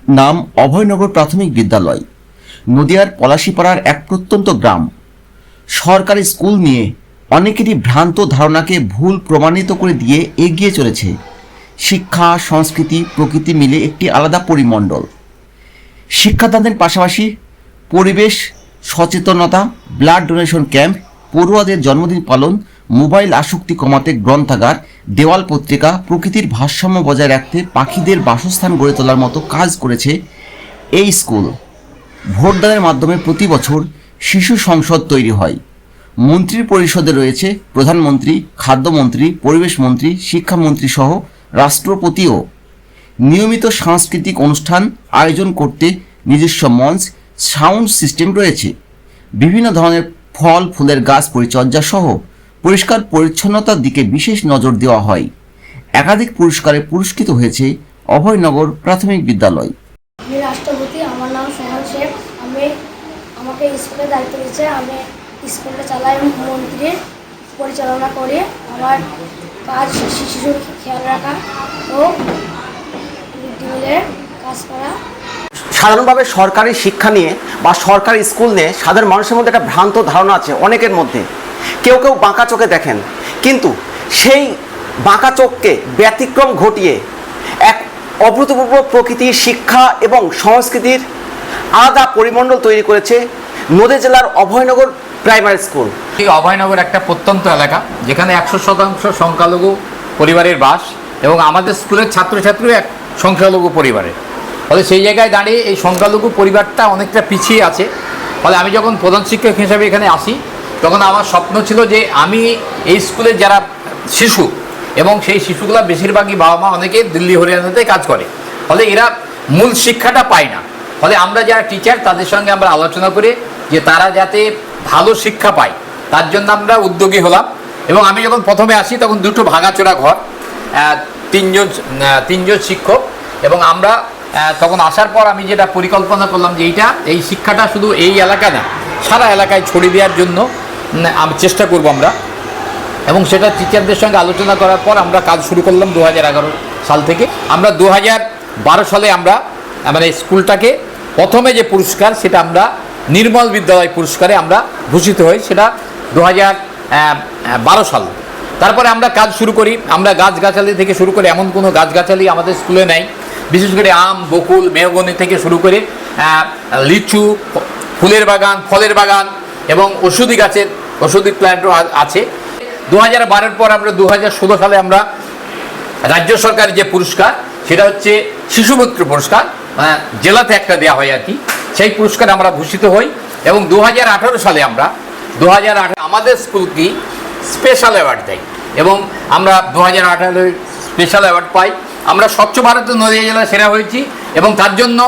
নাম অভয়নগর প্রাথমিক বিদ্যালয়, নদিয়ার পলাশীপাড়ার এক প্রত্যন্ত গ্রাম। সরকারি স্কুল নিয়ে অনেকেরই ভ্রান্ত ধারণাকে ভুল প্রমাণিত করে দিয়ে এগিয়ে চলেছে। শিক্ষা, সংস্কৃতি, প্রকৃতি মিলে একটি আলাদা পরিমণ্ডল। শিক্ষাদানের পাশাপাশি পরিবেশ সচেতনতা, ব্লাড ডোনেশন ক্যাম্প, পড়ুয়াদের জন্মদিন পালন, মোবাইল আসক্তি কমাতে গ্রন্থাগার, দেওয়াল পত্রিকা, প্রকৃতির ভারসাম্য বজায় রাখতে পাখিদের বাসস্থান গড়ে তোলার মতো কাজ করেছে এই স্কুল। ভোটদানের মাধ্যমে প্রতি বছর শিশু সংসদ তৈরি হয়। মন্ত্রী পরিষদে রয়েছে প্রধানমন্ত্রী, খাদ্যমন্ত্রী, পরিবেশ মন্ত্রী, শিক্ষামন্ত্রী সহ রাষ্ট্রপতিও। নিয়মিত সাংস্কৃতিক অনুষ্ঠান আয়োজন করতে নিজস্ব মঞ্চ, সাউন্ড সিস্টেম রয়েছে। বিভিন্ন ধরনের ফল ফুলের গাছ পরিচর্যা সহ পরিষ্কার পরিচ্ছন্নতার দিকে বিশেষ নজর দেওয়া হয়। একাধিক পুরস্কারে পুরস্কৃত হয়েছে অভয়নগর প্রাথমিক বিদ্যালয়। আমি রাষ্ট্রপতি, আমার নাম সোহান শেখ। আমাকে স্কুলের দায়িত্ব দিয়েছে। আমি স্কুলটা চালাই, মন্ত্রীর পরিচালনা করি। আমার কাজ শিশুর খেয়াল রাখা ও মিড ডে মিলের কাজ করা। সাধারণভাবে সরকারি শিক্ষা নিয়ে বা সরকারি স্কুল নিয়ে সাধারণ মানুষের মধ্যে একটা ভ্রান্ত ধারণা আছে অনেকের মধ্যে। কেউ কেউ বাঁকা চোখে দেখেন, কিন্তু সেই বাঁকা চোখকে ব্যতিক্রম ঘটিয়ে এক অভূতপূর্ব প্রকৃতির, শিক্ষা এবং সংস্কৃতির আলাদা পরিমণ্ডল তৈরি করেছে নদী জেলার অভয়নগর প্রাইমারি স্কুল। এই অভয়নগর একটা প্রত্যন্ত এলাকা, যেখানে 100% সংখ্যালঘু পরিবারের বাস, এবং আমাদের স্কুলের ছাত্রছাত্রী এক সংখ্যালঘু পরিবারের। ফলে সেই জায়গায় দাঁড়িয়ে এই সংখ্যালঘু পরিবারটা অনেকটা পিছিয়ে আছে। ফলে আমি যখন প্রধান শিক্ষক হিসেবে এখানে আসি, তখন আমার স্বপ্ন ছিল যে আমি এই স্কুলের যারা শিশু, এবং সেই শিশুগুলো বেশিরভাগই বাবা মা অনেকে দিল্লি হরিয়ানাতে কাজ করে, ফলে এরা মূল শিক্ষাটা পায় না। ফলে আমরা যারা টিচার তাদের সঙ্গে আমরা আলোচনা করে যে তারা যাতে ভালো শিক্ষা পায়, তার জন্য আমরা উদ্যোগী হলাম। এবং আমি যখন প্রথমে আসি তখন দুটো ভাঙাচোরা ঘর, তিনজন শিক্ষক, এবং আমরা তখন আসার পর আমি যেটা পরিকল্পনা করলাম যে এই শিক্ষাটা শুধু এই এলাকা না, সারা এলাকায় ছড়িয়ে দেওয়ার জন্য আমি চেষ্টা করব আমরা। এবং সেটা টিচারদের সঙ্গে আলোচনা করার পর আমরা কাজ শুরু করলাম 2011 সাল থেকে। আমরা 2012 সালে আমরা মানে স্কুলটাকে প্রথমে যে পুরস্কার, সেটা আমরা নির্মল বিদ্যালয় পুরস্কারে আমরা ভূষিত হই, সেটা 2012 সাল। তারপরে আমরা কাজ শুরু করি। আমরা গাছগাছালি থেকে শুরু করে এমন কোনো গাছগাছালি আমাদের স্কুলে নেই, বিশেষ করে আম, বকুল, মেহগনি থেকে শুরু করে লিচু, ফুলের বাগান, ফলের বাগান এবং ওষুধি প্ল্যান্টও আছে। 2012 পর আমরা 2016 সালে আমরা রাজ্য সরকারের যে পুরস্কার, সেটা হচ্ছে শিশুমিত্র পুরস্কার, জেলাতে একটা দেওয়া হয় আর কি, সেই পুরস্কারে আমরা ভূষিত হই। এবং 2018 সালে আমরা আমাদের স্কুলকে স্পেশাল অ্যাওয়ার্ড দেয়, এবং আমরা 2018 স্পেশাল অ্যাওয়ার্ড পাই। আমরা স্বচ্ছ ভারত নদীয়া জেলা সেরা হয়েছি, এবং তার জন্য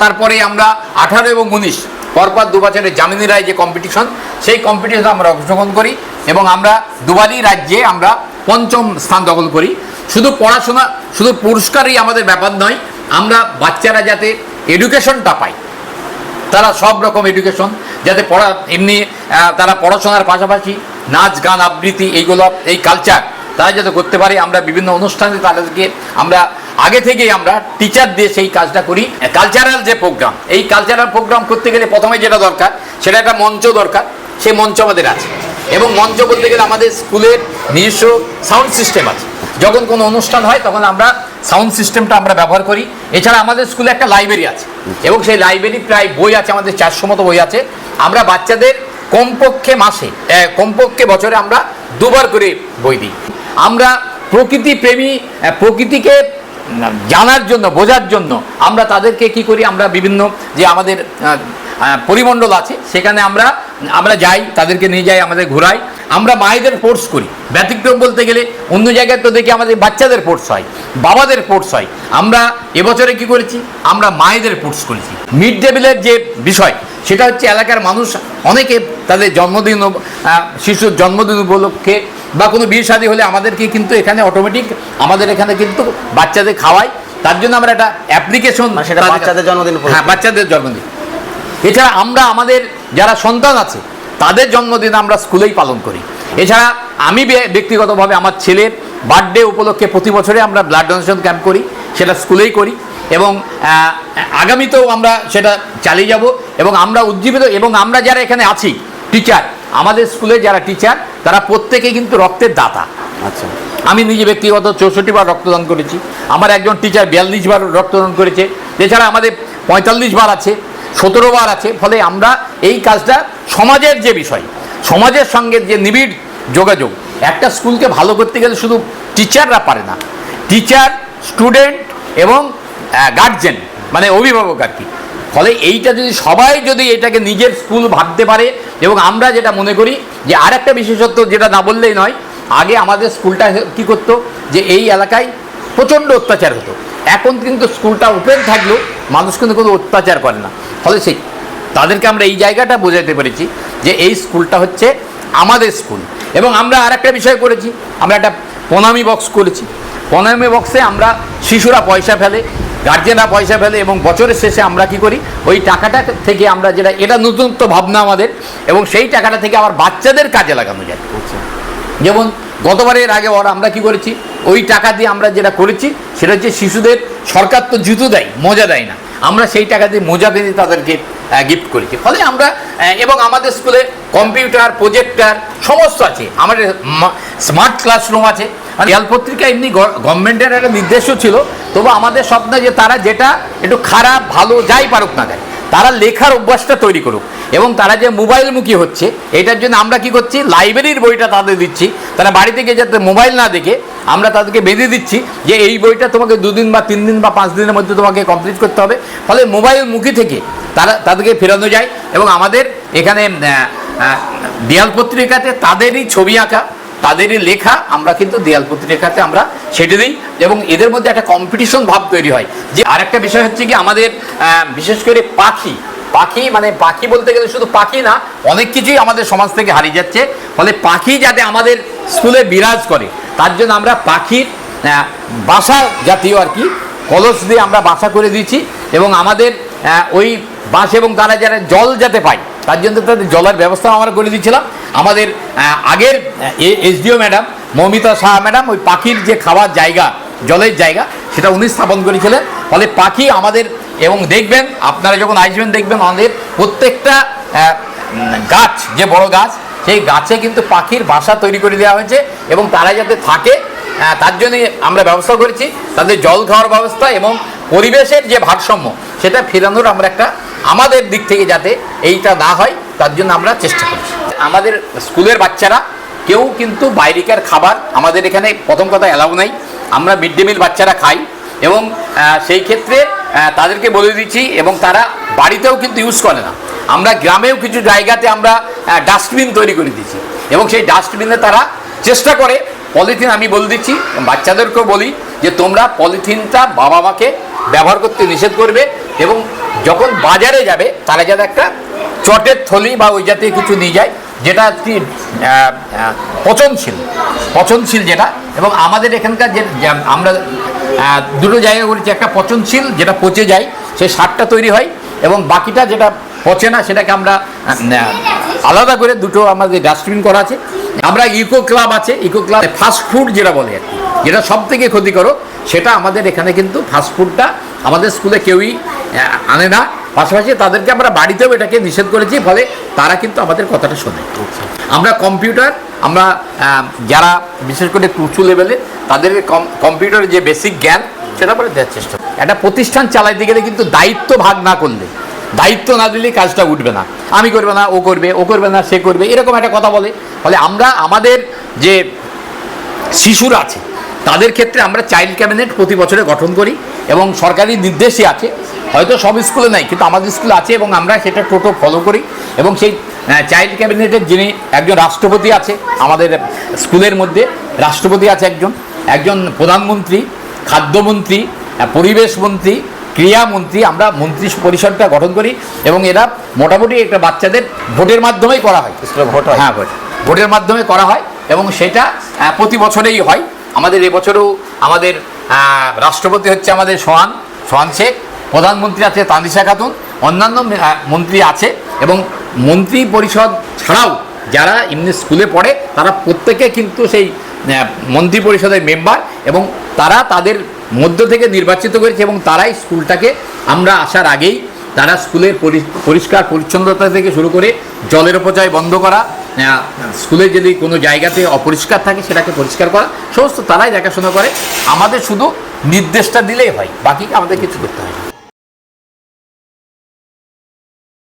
তারপরে আমরা 18 এবং 19 পরপর 2 বছরের জামিনী রায় যে কম্পিটিশন, সেই কম্পিটিশনে আমরা অংশগ্রহণ করি, এবং আমরা দুবারই রাজ্যে আমরা 5ম স্থান দখল করি। শুধু পড়াশোনা, শুধু পুরস্কারই আমাদের ব্যাপার নয়, আমরা বাচ্চারা যাতে এডুকেশনটা পায়, তারা সব রকম এডুকেশন যাতে এমনি তারা পড়াশোনার পাশাপাশি নাচ, গান, আবৃত্তি, এই কালচার তারা যাতে করতে পারে। আমরা বিভিন্ন অনুষ্ঠানে তাদেরকে আমরা আগে থেকেই আমরা টিচার দিয়ে সেই কাজটা করি। কালচারাল যে প্রোগ্রাম, এই কালচারাল প্রোগ্রাম করতে গেলে প্রথমে যেটা দরকার, সেটা একটা মঞ্চ দরকার। সেই মঞ্চ আমাদের আছে, এবং মঞ্চ বলতে গেলে আমাদের স্কুলের নিজস্ব সাউন্ড সিস্টেম আছে। যখন কোনো অনুষ্ঠান হয় তখন আমরা সাউন্ড সিস্টেমটা আমরা ব্যবহার করি। এছাড়া আমাদের স্কুলে একটা লাইব্রেরি আছে, এবং সেই লাইব্রেরি প্রায় বই আছে আমাদের 400 মতো বই আছে। আমরা বাচ্চাদের কমপক্ষে বছরে আমরা 2 বার করে বই দিই। আমরা প্রকৃতিকে জানার জন্য, বোঝার জন্য আমরা তাদেরকে কি করি, আমরা বিভিন্ন যে আমাদের পরিমণ্ডল আছে সেখানে আমরা যাই, তাদেরকে নিয়ে যাই, আমাদের ঘোরাই। আমরা মায়েদের ফোর্স করি। ব্যতিক্রম বলতে গেলে অন্য জায়গায় তো দেখি আমাদের বাচ্চাদের ফোর্স হয়, বাবাদের ফোর্স হয়। আমরা এবছরে কি করেছি, আমরা মায়েদের ফোর্স করেছি। মিড ডে মিলের যে বিষয়, সেটা হচ্ছে এলাকার মানুষ অনেকে তাদের জন্মদিন, শিশুর জন্মদিন উপলক্ষে বা কোনো বিয়ে শাদী হলে আমাদেরকে কিন্তু এখানে অটোমেটিক আমাদের এখানে কিন্তু বাচ্চাদের খাওয়াই। তার জন্য আমরা একটা অ্যাপ্লিকেশন, সেটা বাচ্চাদের জন্মদিন, হ্যাঁ বাচ্চাদের জন্মদিন। এছাড়া আমরা আমাদের যারা সন্তান আছে তাদের জন্মদিন আমরা স্কুলেই পালন করি। এছাড়া আমি ব্যক্তিগতভাবে আমার ছেলের বার্থডে উপলক্ষে প্রতি বছরে আমরা ব্লাড ডোনেশন ক্যাম্প করি, সেটা স্কুলেই করি। এবং আগামীতেও আমরা সেটা চালিয়ে যাব এবং আমরা উজ্জীবিত এবং আমরা যারা এখানে আছি টিচার, আমাদের স্কুলে যারা টিচার তারা প্রত্যেকে কিন্তু রক্তের দাতা। আচ্ছা, আমি নিজে ব্যক্তিগত 64 বার রক্তদান করেছি, আমার একজন টিচার 42 বার রক্তদান করেছে, এছাড়া আমাদের 45 বার আছে, 17 বার আছে। ফলে আমরা এই কাজটা সমাজের যে বিষয়, সমাজের সঙ্গে যে নিবিড় যোগাযোগ, একটা স্কুলকে ভালো করতে গেলে শুধু টিচাররা পারে না, টিচার, স্টুডেন্ট এবং গার্জেন মানে অভিভাবক আর কি। ফলে এইটা যদি সবাই যদি এটাকে নিজের স্কুল ভাবতে পারে, এবং আমরা যেটা মনে করি যে আর একটা বিশেষত্ব যেটা না বললেই নয়, আগে আমাদের স্কুলটা কী করতো যে এই এলাকায় প্রচণ্ড অত্যাচার হতো, এখন কিন্তু স্কুলটা ওপেন থাকলেও মানুষ কিন্তু কোনো অত্যাচার করে না। ফলে সেই তাদেরকে আমরা এই জায়গাটা বোঝাতে পেরেছি যে এই স্কুলটা হচ্ছে আমাদের স্কুল। এবং আমরা আর একটা বিষয় করেছি, আমরা একটা প্রণামী বক্স করেছি। প্রণামী বক্সে আমরা শিশুরা পয়সা ফেলে, গার্জেনরা পয়সা ফেলে, এবং বছরের শেষে আমরা কি করি ওই টাকাটা থেকে আমরা যেটা, এটা নতুনত্ব ভাবনা আমাদের, এবং সেই টাকাটা থেকে আবার বাচ্চাদের কাজে লাগানো যায়। যেমন গতবারের আগে আমরা কি করেছি, ওই টাকা দিয়ে আমরা যেটা করেছি সেটা হচ্ছে শিশুদের, সরকার তো জুতো দেয়, মোজা দেয় না, আমরা সেই টাকা দিয়ে মোজা কিনে তাদেরকে গিফট করেছি। ফলে আমরা এবং আমাদের স্কুলে কম্পিউটার, প্রজেক্টার সমস্ত আছে, আমাদের স্মার্ট ক্লাসরুম আছে। মানে রিয়াল পত্রিকা এমনি গভর্নমেন্টের একটা নির্দেশও ছিল, তবু আমাদের স্বপ্ন যে তারা যেটা একটু খারাপ ভালো যাই পারুক না কেন, তারা লেখার অভ্যাসটা তৈরি করুক। এবং তারা যে মোবাইলমুখী হচ্ছে, এটার জন্য আমরা কি করছি, লাইব্রেরির বইটা তাদের দিচ্ছি, তারা বাড়ি থেকে যাতে মোবাইল না দেখে আমরা তাদেরকে বেঁধে দিচ্ছি যে এই বইটা তোমাকে 2 দিন বা 3 দিন বা 5 দিনের মধ্যে তোমাকে কমপ্লিট করতে হবে। ফলে মোবাইলমুখী থেকে তাদেরকে ফেরানো যায়। এবং আমাদের এখানে দেয়াল পত্রিকাতে তাদেরই ছবি আঁকা, তাদেরই লেখা আমরা কিন্তু দেয়াল পত্রিকাতে আমরা সেটা দিই, এবং এদের মধ্যে একটা কম্পিটিশন ভাব তৈরি হয়। যে আরেকটা বিষয় হচ্ছে কি, আমাদের বিশেষ করে পাখি মানে পাখি বলতে গেলে শুধু পাখি না, অনেক কিছুই আমাদের সমাজ থেকে হারিয়ে যাচ্ছে। ফলে পাখি যাতে আমাদের স্কুলে বিরাজ করে তার জন্য আমরা পাখির বাসা জাতীয় আর কি কলস দিয়ে আমরা বাসা করে দিয়েছি। এবং আমাদের ওই বাস এবং তারা যারা জল যাতে পায় তার জন্য তাদের জলের ব্যবস্থা আমরা করে দিয়েছিলাম। আমাদের আগের SDO madam Moumita Shah madam ওই পাখির যে খাওয়ার জায়গা, জলের জায়গা, সেটা উনি স্থাপন করেছিলেন। ফলে পাখি আমাদের, এবং দেখবেন আপনারা যখন আসবেন দেখবেন আমাদের প্রত্যেকটা গাছ, যে বড় গাছ, সেই গাছে কিন্তু পাখির বাসা তৈরি করে দেওয়া হয়েছে, এবং তারা যাতে থাকে তার জন্য আমরা ব্যবস্থা করেছি। তাদের জল খাওয়ার ব্যবস্থা এবং পরিবেশের যে ভারসাম্য সেটা ফেরানোর আমরা একটা, আমাদের দিক থেকে যাতে এইটা না হয় তার জন্য আমরা চেষ্টা করছি। আমাদের স্কুলের বাচ্চারা কেউ কিন্তু বাইরেকার খাবার আমাদের এখানে প্রথম কথা অ্যালাউ নেই, আমরা মিড ডে মিল বাচ্চারা খাই, এবং সেই ক্ষেত্রে তাদেরকে বলে দিচ্ছি, এবং তারা বাড়িতেও কিন্তু ইউজ করে না। আমরা গ্রামেও কিছু জায়গাতে আমরা ডাস্টবিন তৈরি করে দিচ্ছি, এবং সেই ডাস্টবিনে তারা চেষ্টা করে পলিথিন, আমি বলে দিচ্ছি বাচ্চাদেরকেও বলি যে তোমরা পলিথিনটা বাবা মাকে ব্যবহার করতে নিষেধ করবে, এবং যখন বাজারে যাবে তারা যাতে একটা চটের থলি বা ওই জাতীয় কিছু নিয়ে যায় যেটা কি পচনশীল যেটা। এবং আমাদের এখানকার যে আমরা দুটো জায়গা করেছি, একটা পচনশীল যেটা পচে যায় সেই সারটা তৈরি হয়, এবং বাকিটা যেটা পচে না সেটাকে আমরা আলাদা করে দুটো আমাদের ডাস্টবিন করা আছে। আমরা ইকো ক্লাব আছে, ইকো ক্লাব ফাস্টফুড যেটা বলে আর কি, যেটা সব থেকে ক্ষতিকারক, সেটা আমাদের এখানে কিন্তু ফাস্টফুডটা আমাদের স্কুলে কেউই আনে না। পাশাপাশি তাদেরকে আমরা বাড়িতেও এটাকে নিষেধ করেছি, ফলে তারা কিন্তু আমাদের কথাটা শোনে। আমরা কম্পিউটার, আমরা যারা বিশেষ করে উঁচু লেভেলে তাদের কম্পিউটারের যে বেসিক জ্ঞান সেটা করে দেওয়ার চেষ্টা। একটা প্রতিষ্ঠান চালাইতে গেলে কিন্তু দায়িত্ব ভাগ না করলে, দায়িত্ব না দিলে কাজটা উঠবে না। আমি করবে না, ও করবে, ও করবে না, সে করবে, এরকম একটা কথা বলে। ফলে আমরা আমাদের যে শিশুরা আছে তাদের ক্ষেত্রে আমরা চাইল্ড ক্যাবিনেট প্রতি বছরে গঠন করি, এবং সরকারি নির্দেশই আছে, হয়তো সব স্কুলে নাই কিন্তু আমাদের স্কুলে আছে, এবং আমরা সেটা টোটো ফলো করি। এবং সেই চাইল্ড ক্যাবিনেটের যিনি একজন রাষ্ট্রপতি আছে আমাদের স্কুলের মধ্যে, রাষ্ট্রপতি আছে একজন প্রধানমন্ত্রী, খাদ্যমন্ত্রী, পরিবেশ মন্ত্রী, ক্রীড়ামন্ত্রী, আমরা মন্ত্রী পরিষদটা গঠন করি। এবং এরা মোটামুটি একটা বাচ্চাদের ভোটের মাধ্যমেই করা হয়, ভোট হয়, হ্যাঁ ভোটের মাধ্যমে করা হয়, এবং সেটা প্রতি বছরেই হয়। আমাদের এবছরও আমাদের রাষ্ট্রপতি হচ্ছে আমাদের সোহান শেখ, প্রধানমন্ত্রী আছে তানিশা খাতুন, অন্যান্য মন্ত্রী আছে, এবং মন্ত্রী পরিষদ ছাড়াও যারা এমনি স্কুলে পড়ে তারা প্রত্যেকে কিন্তু সেই মন্ত্রী পরিষদের মেম্বার, এবং তারা তাদের মধ্য থেকে নির্বাচিত করেছে এবং তারাই স্কুলটাকে আমরা আসার আগেই তারা স্কুলের পরিষ্কার পরিচ্ছন্নতা থেকে শুরু করে জলের অপচয় বন্ধ করা, স্কুলে যদি কোনো জায়গাতে অপরিষ্কার থাকে সেটাকে পরিষ্কার করা, সমস্ত তারাই দেখাশোনা করে। আমাদের শুধু নির্দেশটা দিলেই হয়, বাকি আমাদের কিছু করতে হয় না।